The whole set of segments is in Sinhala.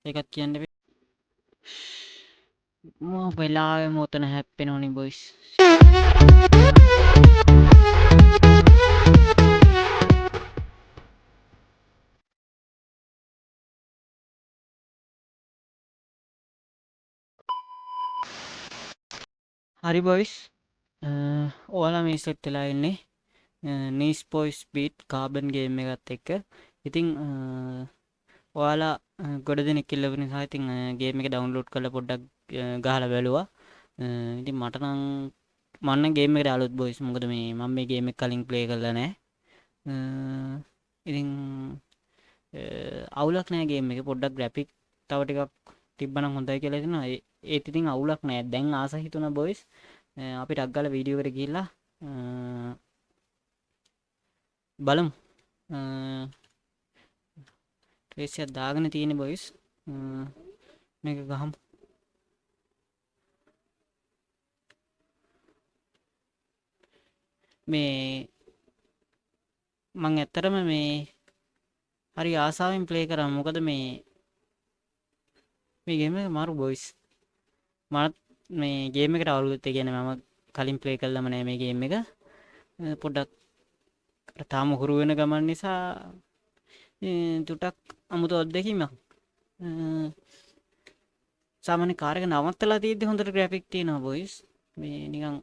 ඒකත් කියන්න වෙලාවෙම ඔතන හැප්පෙනවනේ බොයිස්. හරි බොයිස්. ඔයාලා මේ සෙට් වෙලා ඉන්නේ නීස් පොයිස් බීට් කාබන් ගේම් එකත් එක්ක. ඉතින් ඔයාලා ගොඩ දෙනෙක් ඉල්ලපු නිසා ඉතින් ගේම් එක ඩවුන්ලෝඩ් කරලා පොඩ්ඩක් ගහලා බැලුවා. ඉතින් මට නම් මන්න ගේම් එකට අලුත් බොයිස්. මොකද මේ මම මේ ගේම් එක කලින් ප්ලේ කරලා නැහැ. ඉතින් අවුලක් නැහැ ගේම් එක. පොඩ්ඩක් ග්‍රැෆික් තව ටිකක් තිබ්බනම් හොඳයි කියලා හිතෙනවා. ඒත් ඉතින් අවුලක් නැහැ. දැන් ආස හිතුණා බොයිස්. අපි ටක් ගාලා වීඩියෝ එකට ගිහිල්ලා බලමු. ට්‍රේස් එකක් දාගෙන තියෙන්නේ බොයිස්. මේක ගහමු. මේ මං ඇත්තටම මේ හරි ආසාවෙන් ප්ලේ කරා. මොකද මේ ගේම් එක මාරු බොයිස්. මට මේ ගේම් එකට අවුලුත්. ඒ කියන්නේ මම කලින් ප්ලේ කළාම නෑ මේ ගේම් එක. පොඩ්ඩක් තාම හුරු වෙන ගමන් නිසා ටුටක් අමුතු අත්දැකීමක්. සාමාන්‍ය කාර් එක නවත්තලා තියෙද්දි හොඳට ග්‍රැෆික් තියෙනවා බොයිස්. මේ නිකන්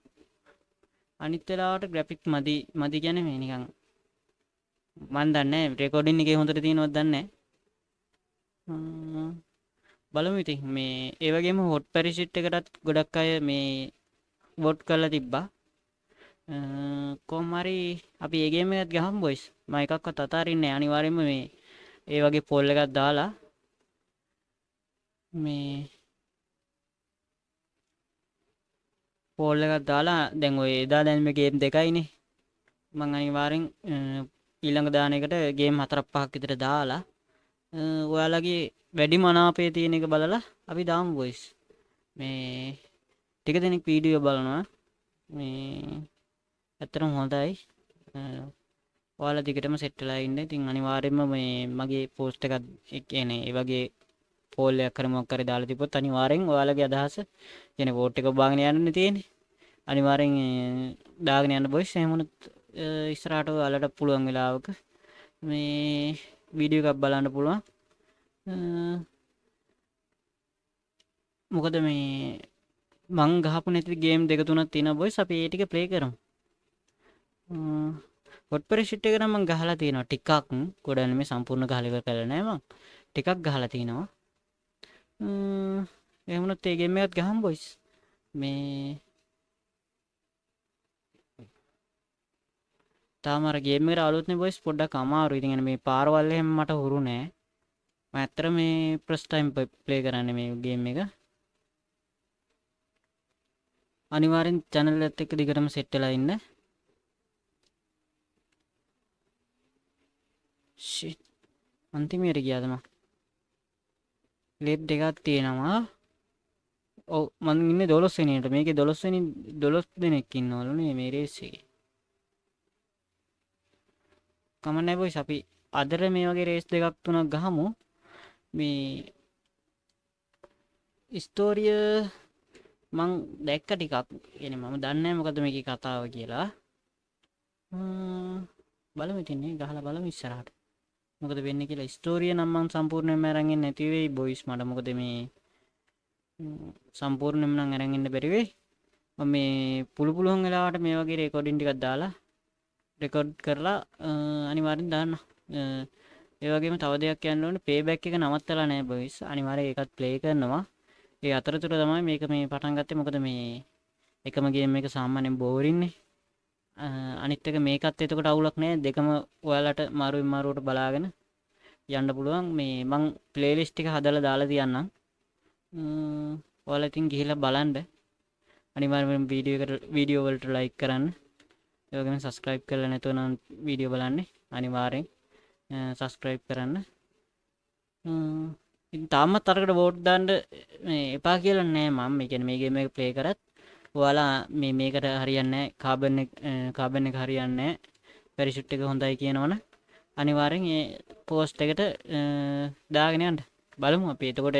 අනිත් වෙලාවට ග්‍රැෆික් මදි කියන්නේ මේ නිකන් මන් දන්නේ නැහැ රෙකෝඩින් එකේ හොඳට තියෙනවද දන්නේ නැහැ. බලමු ඉතින් මේ ඒ වගේම හොට් පැරිසිට් එකටත් ගොඩක් අය මේ වෝට් කරලා තිබ්බා. කොහොම හරි අපි ඒ ගේම් එකත් ගහමු බොයිස්. මම එකක්වත් අතාරින්නේ නැහැ. අනිවාර්යයෙන්ම මේ ඒ වගේ පෝල් එකක් දාලා මේ පෝල් එකක් දාලා දැන් ඔය එදා දැන් මේ ගේම් දෙකයිනේ. මම අනිවාර්යෙන් ඊළඟ දාන එකට ගේම් 4-5ක් විතර දාලා ඔයාලගේ වැඩි මනාපය තියෙන එක බලලා අපි දාමු බොයිස්. මේ ටික දෙනෙක් වීඩියෝ බලනවා. මේ ඇත්තටම හොඳයි. ඔයාලා දිගටම සෙට් වෙලා ඉන්න. ඉතින් අනිවාර්යයෙන්ම මේ මගේ පෝස්ට් එකක් කියන්නේ ඒ වගේ පෝල් එකක් කර මොකක් කරේ දාලා තිබ්බොත් අනිවාර්යෙන් ඔයාලගේ අදහස කියන්නේ වෝට් එක බාගෙන යන්නනේ තියෙන්නේ. අනිවාර්යෙන් දාගෙන යන්න බොයිස්. එහෙම වුණොත් ඉස්සරහට ඔයාලට පුළුවන් වෙලාවක මේ වීඩියෝ එකක් බලන්න පුළුවන්. මොකද මේ මං ගහපු නැති ගේම් දෙක තුනක් තියෙනවා බොයිස්. අපි ඒ ටික ප්ලේ කරමු. හොට් පැරිසිට් එක නම් මං ගහලා තියෙනවා ටිකක්. ගොඩක් නෙමෙයි සම්පූර්ණ ගහලා ඉවර කරලා නැහැ මං. ටිකක් ගහලා තිනවා. එහෙම වුණොත් ඒ ගේම් එකත් ගහමු බොයිස්. මේ තාම අර ගේම් එකට අලුත්නේ බොයිස්. පොඩ්ඩක් අමාරුයි. ඉතින් මේ පාරවල් එහෙම මට හුරු නෑ. මම ඇත්තට මේ ෆස්ට් ටයිම් ප්ලේ කරන්නේ මේ ගේම් එක. අනිවාර්යෙන් channel එකත් එක්ක දිගටම සෙට් වෙලා ඉන්න. shit අන්තිමයට ගියාද මම? ලේබ් දෙකක් තියෙනවා. ඔව් මම ඉන්නේ 12 වෙනියට. මේකේ 12 වෙනි 12 දෙනෙක් ඉන්නවලු නේ මේ රේස් එකේ. කමන්නේ බොයිස්. අපි අදට මේ වගේ රේස් දෙකක් තුනක් ගහමු. මේ ස්ටෝරිය මං දැක්ක ටිකක්. يعني මම දන්නේ නැහැ මොකද මේකේ කතාව කියලා. බලමු ඉතින් නේ ගහලා බලමු ඉස්සරහට. මොකද වෙන්නේ කියලා. ස්ටෝරිය නම් මං සම්පූර්ණයෙන්ම අරන් ඉන්නේ නැති වෙයි බොයිස් මට. මොකද මේ සම්පූර්ණයෙන්ම නම් අරන් ඉන්න බැරි වෙයි. මම මේ පුළුවන් වෙලාවට මේ වගේ රෙකෝඩින් ටිකක් දාලා රෙකෝඩ් කරලා අනිවාර්යෙන් දාන්න. ඒ වගේම තව දෙයක් කියන්න ඕනේ. පේබැක් එක නවත්තලා නැහැ බොයිස්. අනිවාර්යෙන් ඒකත් ප්ලේ කරනවා. ඒ අතරතුර තමයි මේක මේ පටන් ගත්තේ. මොකද මේ එකම ගේම් එක සාමාන්‍යයෙන් බෝරින්නේ. අනිත් එක මේකත් එතකොට අවුලක් නැහැ. දෙකම ඔයාලට මාරුවෙන් මාරුවට බලාගෙන යන්න පුළුවන්. මේ මං ප්ලේලිස්ට් එක හදලා දාලා තියන්නම්. ඔයාලා ඉතින් ගිහිල්ලා බලන්න. අනිවාර්යෙන්ම වීඩියෝ වලට ලයික් කරන්න. ඒ වගේම සබ්ස්ක්‍රයිබ් කරලා නැතුව නම් වීඩියෝ බලන්නේ. අනිවාර්යෙන් සබස්ක්‍රයිබ් කරන්න. ඉතින් තාමත් අරකට වෝට් දාන්න මේ එපා කියලා නෑ මම. ඒ කියන්නේ මේ ගේම් එක ප්ලේ කරත් ඔයාලා මේකට හරියන්නේ නැහැ. කාබන් එක හරියන්නේ නැහැ. පැරිෂුට් එක හොඳයි කියනවනේ අනිවාර්යෙන් ඒ පෝස්ට් එකට දාගෙන යන්න. බලමු අපි එතකොට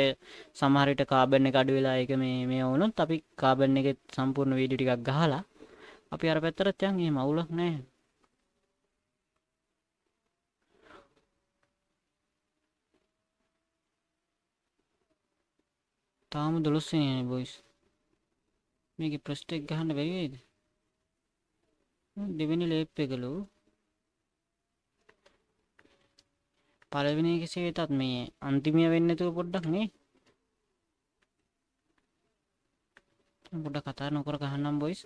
සමහර විට කාබන් එක අඩු වෙලා ඒක මේ වුණොත් අපි කාබන් එකේ සම්පූර්ණ වීඩියෝ ටිකක් ගහලා අපි අර පැත්තට යන් එහෙම අවුලක් නැහැ. තාම 12 වෙනිනේ බොයිස්. මේකේ ප්‍රොස්ට් එක ගහන්න බැරි වෙයිද? දෙවෙනි ලේප් එකලු පළවෙනි එකසේ වෙතත් මේ අන්තිමය වෙන්නේ නැතුව පොඩ්ඩක් නේ. පොඩ්ඩක් කතා නොකර ගහන්නම් බොයිස්.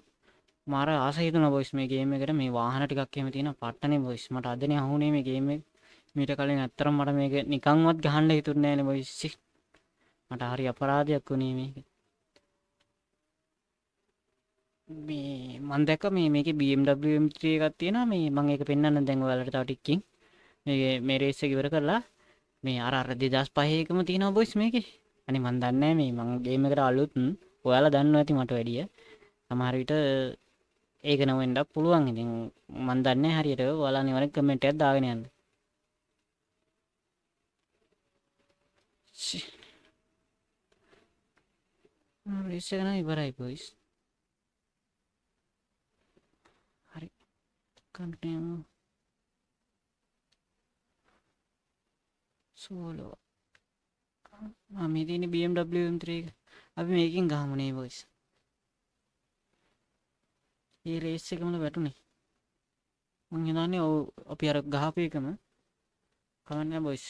මාර ආස හිතුණා බොයිස් මේ ගේම් එකට මේ වාහන ටිකක් එහෙම තියෙනවා පට්ටනේ බොයිස්. මට අදනේ අහුනේ මේ ගේම් එක. මීට කලින් ඇත්තටම මට මේක නිකන්වත් ගහන්න හිතුන්නේ නෑනේ බොයිස්. මට හරි අපරාධයක් වුණේ මේක. මේ මම දැක්ක මේකේ BMW M3 එකක් තියෙනවා මේ මම ඒක පෙන්වන්න දැන් ඔයාලට තව ටිකකින් මේ රේස් එක ඉවර කරලා මේ අර 2005 එකම තියෙනවා බොයිස් මේකේ. අනේ මම දන්නේ නැහැ මේ මම ගේම් එකට අලුත් ඔයාලා දන්නවා ඇති මට වැඩිය. සමහර විට ඒක නොවෙන්නත් පුළුවන්. ඉතින් මම දන්නේ නැහැ හරියට. ඔයාලා අනිවාර්යෙන් කමෙන්ට් එකක් දාගෙන යන්න. රේස් එක නම් ඉවරයි බොයිස්. හරි. කන්ටිනියු සෝලෝ මේ තියෙන BMW M3 එක අපි මේකෙන් ගහමු නේ බොයිස්. මේ රේස් එකම වැටුනේ මං හිතන්නේ ඔව් අපි අර ගහපු එකම කමන්නේ බොයිස්.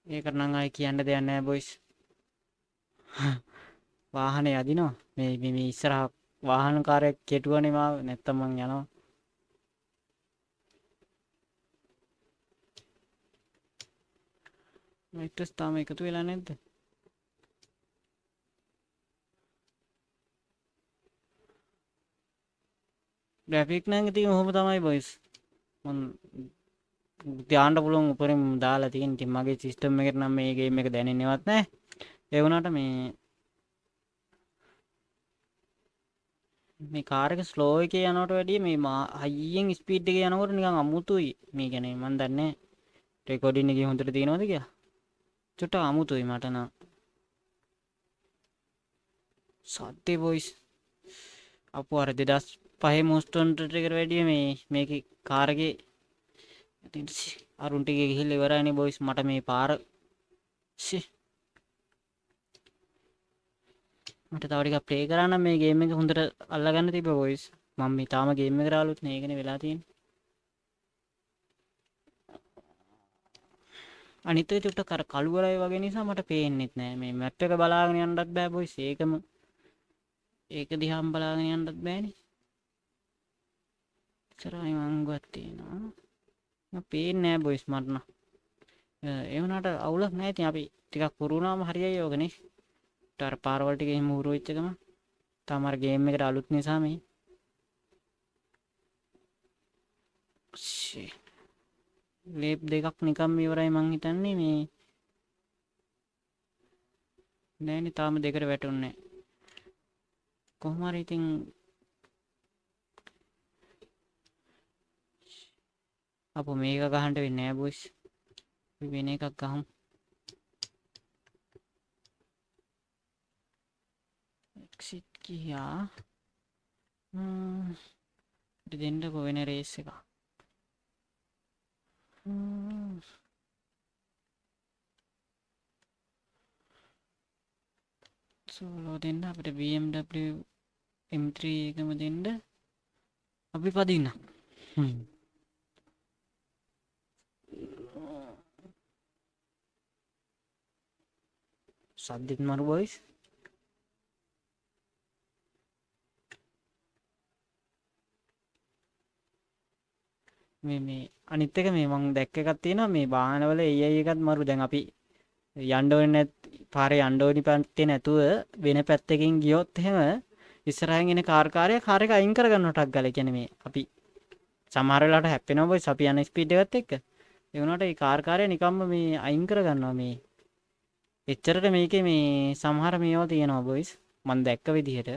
ඒකට නම් ආයි කියන්න දෙයක් නැහැ බොයිස්. වාහනේ යදිනවා මේ ඉස්සරහ වාහනකාරයෙක් කෙටුවනේ මාව නැත්තම් මං යනවා. මයිටස් තාම එකතු වෙලා නැද්ද? ග්‍රැෆික් නම් ඉතින් ඔහොම තමයි බොයිස්. මම ධාන්න පුළුවන් උපරිම දාලා තියෙන. ඉතින් මගේ සිස්ටම් එකට නම් මේ ගේම් එක දැනෙන්නේවත් නැහැ. ඒ වුණාට මේ කාර් එක ස්ලෝ එකේ යනවට වැඩිය මේ හයියෙන් ස්පීඩ් එකේ යනකොට නිකන් අමුතුයි. මේ කියන්නේ මම දන්නේ රෙකෝඩින් එකේ හොඳට තියෙනවද කියලා. චුට්ටක් අමුතුයි මට නම්. සත්‍ය බොයිස්. අපෝ අර 2005 මොස්ටර් එකට වැඩිය මේකේ කාර් එකේ ඉතින් අරුන් ටිකේ ගිහිල්ලා ඉවරයිනේ බොයිස්. මට මේ පාර මට තව ටිකක් ප්ලේ කරා නම් මේ ගේම් එක හොඳට අල්ලගන්න තිබ්බා බොයිස්. මම මේ තාම ගේම් එකට ආලුත් නේ. ඒකනේ වෙලා තියෙන්නේ. අනිත් එක චුට්ටක් අර කළුවරයි වගේ නිසා මට පේන්නෙත් නෑ. මේ මැප් එක බලාගෙන යන්නත් බෑ බොයිස්. ඒක දිහාම බලාගෙන යන්නත් බෑනේ. ඉතරයි මංගුවක් තියෙනවා. මම පේන්නේ නෑ බොයිස් මට නම්. ඒ වුණාට අවුලක් නෑ. ඉතින් අපි ටිකක් පුරු වුණාම හරියයි ඕකනේ. අර පාරවල් ටික එහෙම උරු වෙච්ච ගමන් තාම අර ගේම් එකට අලුත් නිසා මේ ලේප් දෙකක් නිකම් ඉවරයි මං හිතන්නේ. මේ නෑනේ තාම දෙකට වැටුන්නේ නෑ. කොහොම හරි ඉතින් අපෝ මේක ගහන්න වෙන්නේ නෑ බොයිස්. අපි වෙන එකක් ගහමු. එක්සිට් ගියා. දෙන්නකෝ වෙන රේස් එකක්. සෝලෝ දෙන්න අපිට BMW M3 එකම දෙන්න අපි පදින්න. සද්දෙත් මරු බොයිස්. මේ අනිත් එක මේ මං දැක්ක එකක් තියෙනවා මේ වාහනවල AI එකත් මරු. දැන් අපි යන්න ඕනේ පාරේ යන්න ඕනි පැත්තේ නැතුව වෙන පැත්තකින් ගියොත් එහෙම ඉස්සරහින් එන කාර් එක අයින් කරගන්න ටක් ගාලා. කියන්නේ මේ අපි සමහර වෙලාවට හැප්පෙනවා බොයිස් අපි යන ස්පීඩ් එකත් එක්ක. ඒ වුණාට ඒ කාර්ය නිකම්ම මේ අයින් කරගන්නවා. මේ එච්චරට මේකේ මේ සමහර මේවා තියෙනවා බොයිස් මම දැක්ක විදිහට.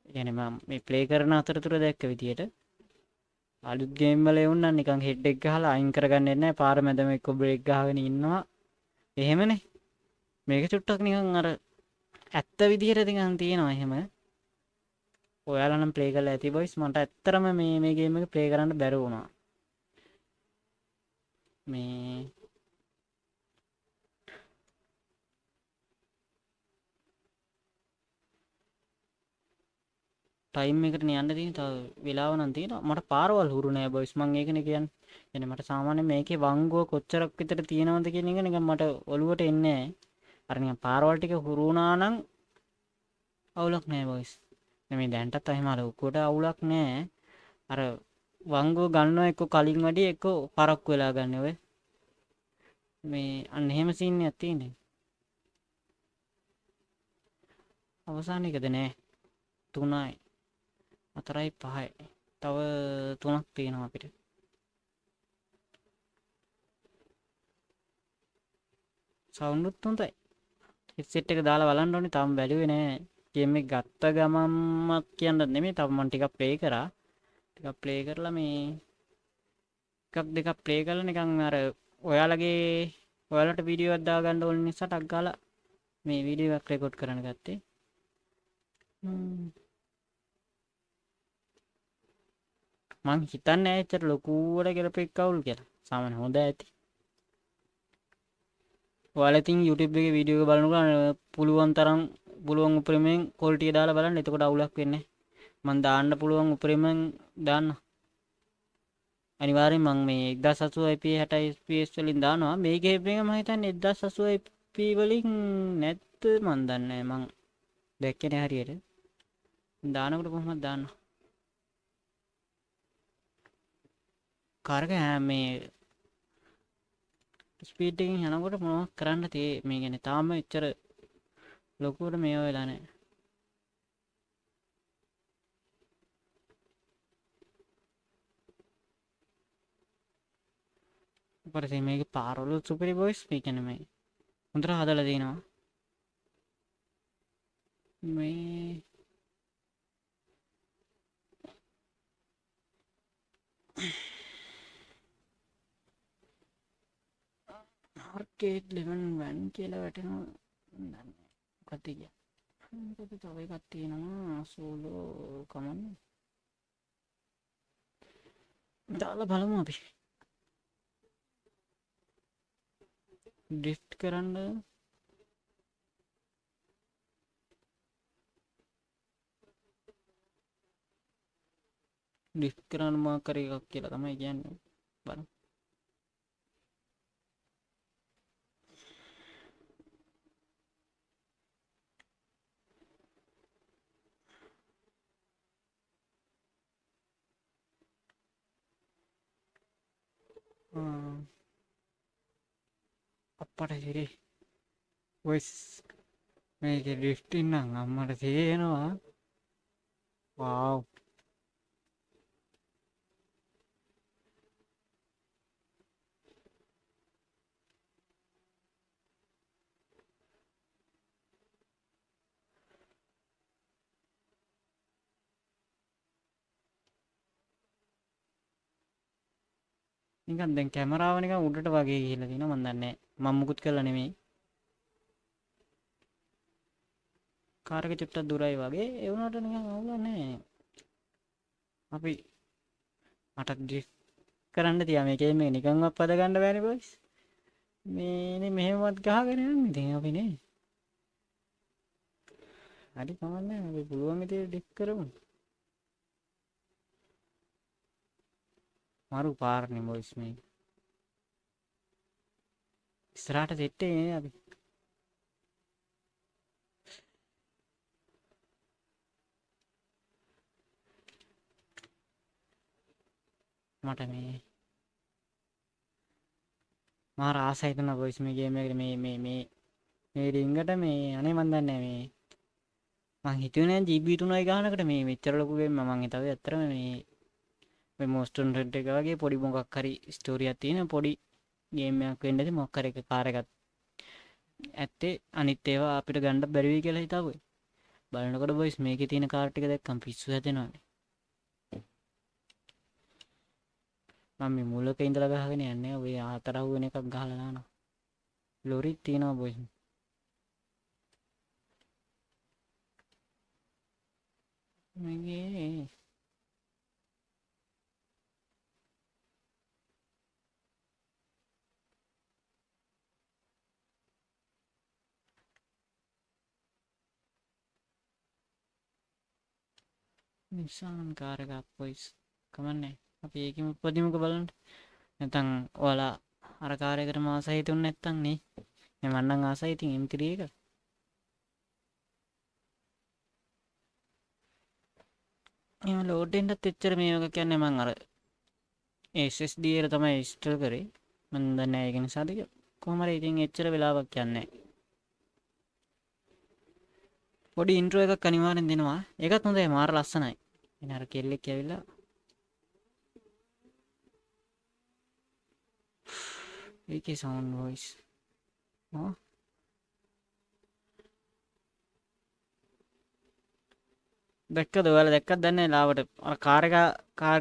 يعني මම මේ ප්ලේ කරන අතරතුර දැක්ක විදියට අලුත් ගේම් වල එවුන් නම් නිකන් හෙඩ් එක ගහලා අයින් කරගන්නෙ නැහැ. පාර මැදම එක්ක බ්‍රේක් ගහගෙන ඉන්නවා. එහෙමනේ. මේක චුට්ටක් නිකන් අර ඇත්ත විදියට නිකන් තියෙනවා එහෙම. ඔයාලා නම් ප්ලේ කරලා ඇති බොයිස්. මට ඇත්තරම මේ ගේම් එක ප්ලේ කරන්න බැරි වුණා. මේ ටයිම් එකට යන්න තියෙන තව වෙලාව නම් තියෙනවා. මට පාරවල් හුරු නෑ බොයිස්. මං ඒකනේ කියන්නේ. එනේ මට සාමාන්‍යයෙන් මේකේ වංගුව කොච්චරක් විතර තියෙනවද කියන එක නිකන් මට ඔලුවට එන්නේ නෑ. අර නිකන් පාරවල් ටික හුරු වුණා නම් අවුලක් නෑ බොයිස්. මේ දැන්ටත් එහෙම අර උකුවට අවුලක් නෑ. අර වංගුව ගන්නවා එක්ක කලින් වැඩි එක්ක පරක්කු වෙලා ගන්න ඔය. මේ අන්න එහෙම සීන් එකක් තියෙන්නේ. අවසාන එකද නෑ. 3යි 4යි 5යි. තව 3ක් තියෙනවා අපිට. සවුන්ඩුත් හොඳයි. හෙඩ්සෙට් එක දාලා බලන්න ඕනේ. තාම බැලුවේ නෑ. ගේම් එක ගත්ත ගමන්මත් කියන්නත් නෙමෙයි. තව මම ටිකක් ප්ලේ කරා. ටිකක් ප්ලේ කරලා මේ එකක් දෙකක් ප්ලේ කරලා නිකන් අර ඔයාලට වීඩියෝ එකක් දාගන්න ඕන නිසා ටක් ගාලා මේ වීඩියෝ එකක් රෙකෝඩ් කරන්න ගත්තේ. මං හිතන්නේ නැහැ ඇත්තට ලොකුවට කරපෙක් කවුල් කියලා. සාමාන්‍ය හොඳ ඇති. ඔයාලා ඉතින් YouTube එකේ වීඩියෝ එක බලනකොට පුළුවන් තරම් පුළුවන් උපරිමයෙන් ක්වොලිටි එක දාලා බලන්න. එතකොට අවුලක් වෙන්නේ නැහැ. මං දාන්න පුළුවන් උපරිමයෙන් දාන්න. අනිවාර්යෙන් මං මේ 1080p 60 fps වලින් දානවා. මේ ගේම් එක මම හිතන්නේ 1080p වලින් නැත්ද මන් දන්නේ නැහැ. මං දැක්කේ නැහැ හරියට. දානකොට කොහොමද දාන්න? කාර්ක මේ ස්පීඩ් එකකින් යනකොට මොනවද කරන්න තියෙන්නේ? මේ කියන්නේ තාම එච්චර ලොකුවට මේව වෙලා නැහැ. පස්සේ මේකේ පාරවල සුපිරි බොයිස් මේ කියන්නේ මේ හොඳට හදලා තිනවා. මේ ආර්කේඩ් 11 කියලා වැටෙනවා. දන්නේ මොකක්ද කියන්නේ? මොකද තව එකක් තියෙනවා සෝලෝ කමන්න. දාලා බලමු අපි. ඩ්‍රිෆ්ට් කරන්න මාකර එකක් කියලා තමයි කියන්නේ. බලමු. අප්පට හිරේ වොයිස් මේකේ ඩ්‍රිෆ්ටින් නම් අම්මට තේනවා. වව්. නිකන් දැන් කැමරාව නිකන් උඩට වගේ ගිහිල්ලා තිනවා. මන් දන්නේ මම මුකුත් කරලා නෙමෙයි. කාර් එක චුට්ටක් දුරයි වගේ. ඒ වුණාට නිකන් අවුලක් නැහැ. අපි මට ඩ්‍රිෆ්ට් කරන්න තියා මේ ගේම් එක නිකන්වත් පද ගන්න බෑනේ බොයිස්. මේනේ මෙහෙමවත් ගහගෙන යන්නේ ඉතින් අපි නේ. හරි කමන්නේ. අපි පුළුවන් විදිහට ඩ්‍රිෆ්ට් කරමු. මාරු පාරනේ බොයිස් මේ. ඉස්සරහට දෙට්ටේ නේ අපි. මට මේ මාර ආසයි හිතෙන බොයිස් මේ ගේම් එකට මේ රින්ගට මේ අනේ මන් දන්නේ මේ මං හිතුවේ නෑ GB 3යි ගානකට මේ මෙච්චර ලොකු ගේම් මං හිතුවේ ඇත්තටම මේ Monster Hunter එක වගේ පොඩි මොකක් හරි ස්ටෝරියක් තියෙන පොඩි ගේම් එකක් වෙන්න ඇති. මොකක් හරි එක කාර් එකක් ඇත්තේ අනිත් ඒවා අපිට ගන්න බැරි වෙයි කියලා හිතාවුවේ. බලනකොට බොයිස් මේකේ තියෙන කාර් ටික දැක්කම පිස්සු හැදෙනවානේ. මම මේ මුලක ඉඳලා ගහගෙන යන්නේ ඔය හතර වෙන එකක් ගහලා දානවා. ලොරිත් තියෙනවා බොයිස්. මේකේ නිසාන් කාර් එකක් බොයිස්. කමන්නේ. අපි ඒකෙම උපදිමුක බලන්න. නැත්නම් ඔයාලා අර කාර් එකටම ආසයි තුන් නැත්තම් නේ. මම නම් ආසයි ඉතින් M3 එක. එහෙම ලෝඩ් වෙන්නත් එච්චර මේක කියන්නේ මම අර SSD එක තමයි ඉන්ස්ටෝල් කරේ. මම දන්නේ නැහැ ඒක නිසාද කියලා. කොහොම හරි ඉතින් එච්චර වෙලාවක් යන්නේ නැහැ. පොඩි ඉන්ට්‍රෝ එකක් අනිවාර්යෙන් දෙනවා. ඒකත් හොඳයි මාර ලස්සනයි. එන අර කෙල්ලෙක් ඇවිල්ලා ඒකේ සවුන්ඩ් වොයිස්. ආ දැක්කද ඔයාලා දැක්කද දන්නේ ලාවට අර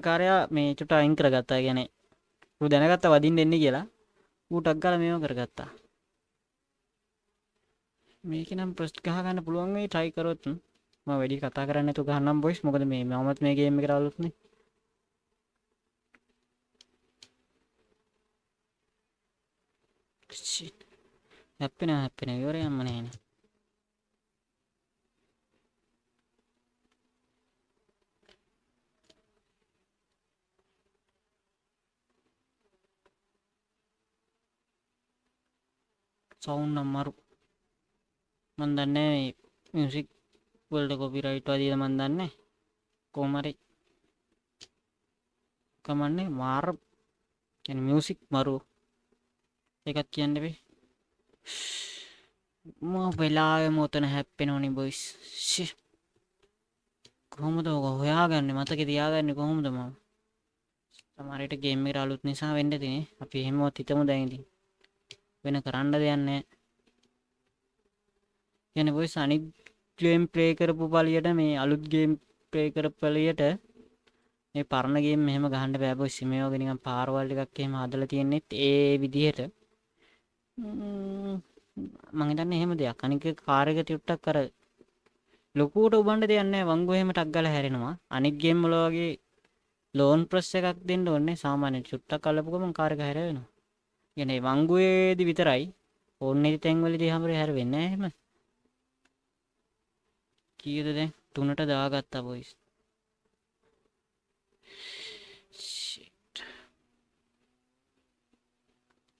කාර්යයා මේ චුට්ට අයින් කරගත්තා. කියන්නේ ඌ දැනගත්තා වදින්න එන්නේ කියලා. ඌටක් ගාලා මේව කරගත්තා. මේකේ නම් ප්‍රොස්ට් ගහ ගන්න පුළුවන් වෙයි try කරොත්. මම වැඩි කතා කරන්නේ නැතුව ගහන්නම් බොයිස්. මොකද මමත් මේ ගේම් එකට ආවලුත් නේ. shit හැප්පෙන ඉවරයක්ම නැහැනේ. සවුන්ඩ් නම් මරු. මන් දන්නේ මියුසික් වලට කොපිරයිට් වදියද මන් දන්නේ. කොහොම හරි කමන්නේ මාර يعني මියුසික් මරු එකක් කියන්න බෑ. මම වෙලාවෙම උතන හැප්පෙනවනේ බොයිස්. කොහොමද ඔක හොයාගන්නේ? මතකේ තියාගන්නේ කොහොමද මම? සමහරවිට ගේම් එකට අලුත් නිසා වෙන්න තියෙන්නේ. අපි එහෙමවත් හිතමු දැන් ඉතින්. වෙන කරන්න දෙයක් නැහැ. කියන්නේ බොයිස් අනිත් ගේම් ප්ලේ කරපු පළියට මේ අලුත් ගේම් ප්ලේ කරපු පළියට මේ පරණ ගේම් මෙහෙම ගහන්න බෑ බොයිස්. මේ වගේ නිකන් පාරවල් එකක් එහෙම හදලා තියෙනෙත් ඒ විදිහට මම හිතන්නේ එහෙම දෙයක්. අනික කාර් එක ටිකක් අර ලොකුවට උබන්න දෙයක් නැහැ. වංගු එහෙම ටක් ගාලා හැරෙනවා. අනිත් ගේම් වල වගේ ලෝන් ප්‍රෙස් එකක් දෙන්න ඕනේ. සාමාන්‍ය චුට්ටක් අල්ලපු ගමන් කාර් එක හැරෙනවා. කියන්නේ වංගුවේදී විතරයි. ඕන්නේ තැන් වලදී හැරෙන්නේ නැහැ එහෙම. කීයද දැන් 3ට දාගත්තා බොයිස්.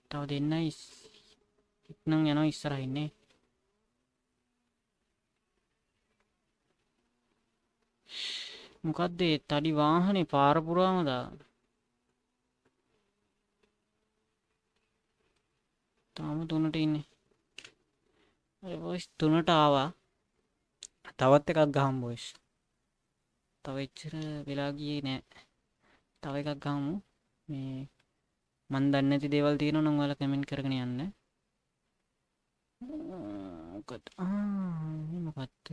තව දෙන්නයි ඉක්නම් යනවා ඉස්සරහින් නේ. මොකද්ද ඒ තඩි වාහනේ පාර පුරාම දාන. තාම 3ට ඉන්නේ. අර බොයිස් 3ට ආවා. තවත් එකක් ගහමු බොයිස්. තව එච්චර වෙලා ගියේ නෑ. තව එකක් ගහමු. මේ මන් දන්නේ නැති දේවල් තියෙනවා නම් ඔයාලා කමෙන්ට් කරගෙන යන්න. මොකද මොකද්ද?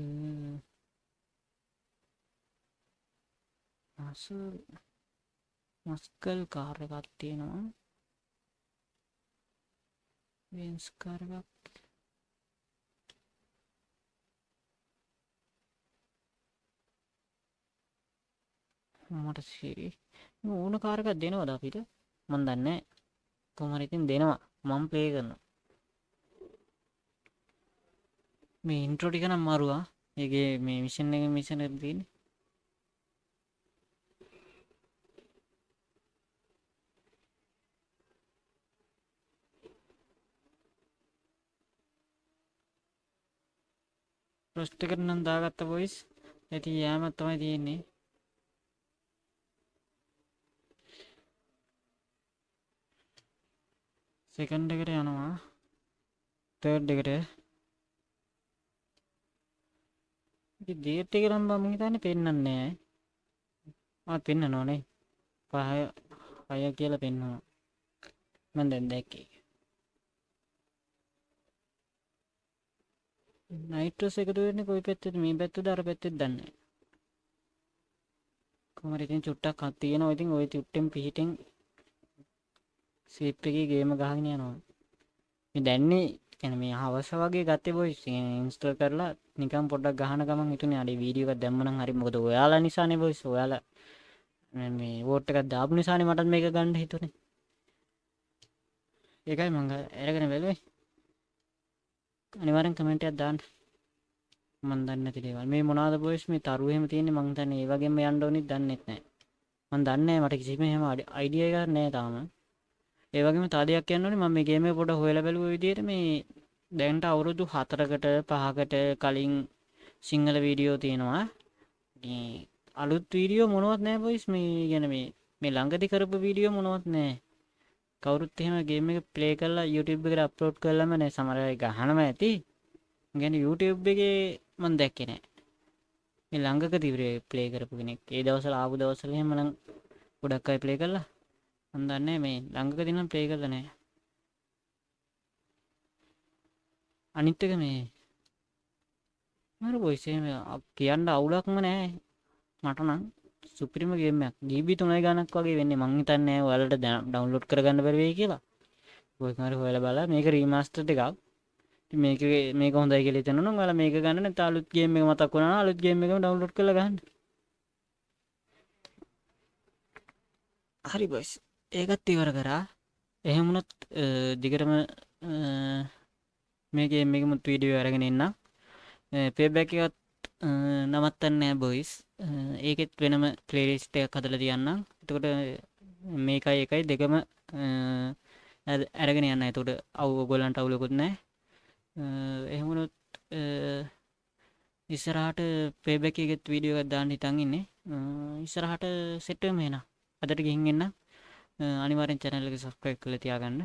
මස්කල් කාර් එකක් තියෙනවා. වෙන්ස් කාර් එකක්. මට සිරි ඕන කාර් එකක් දෙනවද අපිට? මන් දන්නේ නැහැ. කොහොම හරි ඉතින් දෙනවා. මම ප්ලේ කරනවා. මේ ඉන්ට්‍රෝ ටික නම් මරුවා. ඒකේ මේ මිෂන් එක තියෙන්නේ. ප්‍රොස්ට් එකට නම් දාගත්ත බොයිස්. ඉතින් යෑම තමයි තියෙන්නේ. සෙකන්ඩ් එකට යනවා. තර්ඩ් එකට. ඉතින් ඩේට් එක නම් මම හිතන්නේ පෙන්වන්නේ නැහැ. පෙන්වනවනේ. 5 කියලා පෙන්වනවා. මම දැන් දැක්කේ. නයිට්‍රස් එකතු වෙන්නේ කොයි පැත්තද මේ පැත්තද අර පැත්තද දන්නේ නැහැ. කොහමද ඉතින් චුට්ටක් හත් තියෙනවා. ඉතින් ওই චුට්ටෙන් පිහිටෙන් ස්විප් එකේ ගේම ගහගෙන යනවා. මේ දැන්නේ කියන්නේ මේ හවස වගේ ගත්තේ බොයිස් ඉන්ස්ටෝල් කරලා නිකන් පොඩ්ඩක් ගහන ගමන් හිතුනේ අඩේ වීඩියෝ එකක් දැම්මනම් හරි මොකද ඔයාලා නිසානේ බොයිස් ඔයාලා මේ වෝට් එකක් දාපු නිසානේ මටත් මේක ගන්න හිතුනේ. ඒකයි මම අරගෙන බැලුවේ. අනිවාර්යෙන් කමෙන්ට් එකක් දාන්න. මම දන්නේ නැති දේවල්. මේ මොනවාද බොයිස් මේ තරු එහෙම තියෙන්නේ මං හිතන්නේ ඒ වගේම යන්න ඕනිත් දන්නෙත් නැහැ. මං දන්නේ නැහැ මට කිසිම එහෙම අයිඩියා එකක් නැහැ තාම. ඒ වගේම තව දෙයක් කියන්න ඕනේ මම මේ ගේම් එක පොඩ්ඩක් හොයලා බැලුව විදිහට මේ දැන්ට අවුරුදු 4කට 5කට කලින් සිංහල වීඩියෝ තියෙනවා. මේ අලුත් වීඩියෝ මොනවත් නැහැ බොයිස් මේ කියන්නේ මේ ළඟදී කරපු වීඩියෝ මොනවත් නැහැ. කවුරුත් එහෙම ගේම් එක ප්ලේ කරලා YouTube එකට අප්ලෝඩ් කරලම නැහැ. සමහර අය ගහනම ඇති. කියන්නේ YouTube එකේ මම දැක්කේ නැහැ. මේ ළඟකදී ප්ලේ කරපු කෙනෙක්. ඒ දවස්වල ආපු දවස්වල එහෙම නම් ගොඩක් අය ප්ලේ කළා. මම දන්නේ මේ ළඟකදී නම් ප්ලේ කරලා නැහැ. අනිත් එක මේ මර බොයිස් එහෙම කියන්න අවුලක්ම නැහැ. මට නම් සුපිරිම ගේම් එකක්. GB 3 ගණක් වගේ වෙන්නේ. මං හිතන්නේ ඔයාලට ඩවුන්ලෝඩ් කරගන්න බැරි වෙයි කියලා. ඔය කාරේ හොයලා බලලා මේක රීමාස්ටර් එකක්. ඉතින් මේක හොඳයි කියලා හිතනවා නම් ඔයාලා මේක ගන්න නැත්නම් අලුත් ගේම් එක මතක් වුණා නම් අලුත් ගේම් එකම ඩවුන්ලෝඩ් කරලා ගන්න. හරි බොයිස්. ඒකත් ඉවර කරා. එහෙම වුණොත් දිගටම මේ ගේම් එකෙමුත් වීඩියෝ අරගෙන එන්නම්. පේබැක් එකත් නවත්තන්නේ නැහැ බොයිස්. ඒකෙත් වෙනම ප්ලේලිස්ට් එකක් හදලා තියන්නම්. එතකොට මේකයි එකයි දෙකම අරගෙන යන්න. එතකොට ඔයගොල්ලන්ට අවුලකුත් නැහැ. එහෙම වුණොත් ඉස්සරහට පේබැක් එකෙත් වීඩියෝ එකක් දාන්න හිතන් ඉන්නේ. ඉස්සරහට සෙට් වෙමු එහෙනම්. අදට ගිහින් එන්න. අනිවාර්යෙන් channel එක subscribe කරලා තියාගන්න.